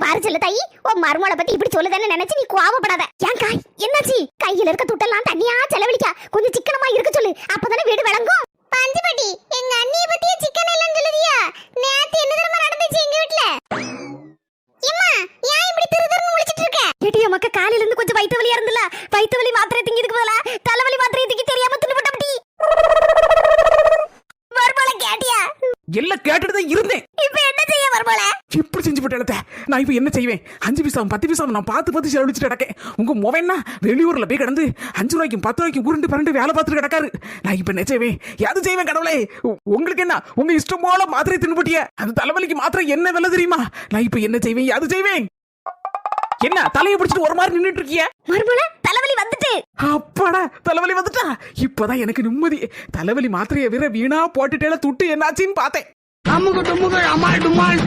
பாரு செல்ல தாயி, உன் மருமகளை பத்தி இப்படி சொல்லுதான்னு நினைச்சு நீ கோவப்படாத. ஏன் காய் என்னாச்சு? கையில இருக்க துட்டெல்லாம் தனியா செலவழிக்க கொஞ்சம் சிக்கனமா இருக்க சொல்லு, அப்பதானே வீடு விளங்கும். பஞ்சுபட்டி, எங்க அண்ணிய பத்தியே சிக்கன் எல்லாம் சொல்லுதியா? நேத்து என்ன தெரியுமா நடந்துச்சு எங்க வீட்ல? எம்மா, ஏன் இப்படி திருதிருன்னு முழிச்சிட்டு இருக்க? கேட்டியா மக்கா, காலையில இருந்து கொஞ்சம் வயித்து வலியா இருந்தல, வயித்து வலி மாத்திரை திங்கிறதுக்கு பதிலா தலைவலி மாத்திரை திங்க தெரியாம தின்னுபட்டபடி. மருமகளை கேட்டியா? எல்லாம் கேட்டுட்டு தான் இருந்தேன். இப்ப என்ன செய்ய மருமகளை? இப்படி செஞ்சு போட்டு நான் இப்ப என்ன செய்வேன்? 5 பைசாவும் 10 பைசாவும் நான் பார்த்து செலவழிச்சுட்டு கிடக்கேன். உங்க மொபைல்னா வெளியூர்ல போய் கிடந்து 5 ரூபாய்க்கும் 10 ரூபாய்க்கும் உருண்டு பரண்டு வேலை பார்த்துட்டு கிடக்காரு. நான் இப்ப என்ன செய்வேன்? எது செய்வேன் கடவுளே? உங்களுக்கு என்ன, உங்க இஷ்டம் போல மாத்திரை தின்னுபட்டிய. அந்த தலைவலிக்கு மாத்திரை என்ன விலை தெரியுமா? நான் இப்ப என்ன செய்வேன்? எது செய்வேன்? என்ன தலையை பிடிச்சிட்டு ஒரு மாதிரி நின்னுட்டு இருக்கிய? மருமலை, தலைவலி வந்துட்டு. அப்பாடா, தலைவலி வந்துட்டா. இப்பதான் எனக்கு நிம்மதி. தலைவலி மாத்திரையை வீணா போட்டுட்டேல துட்டு என்னாச்சுன்னு பார்த்தேன். அம்முக்கு டும்முக்கு அம்மாள் டும்மாள்.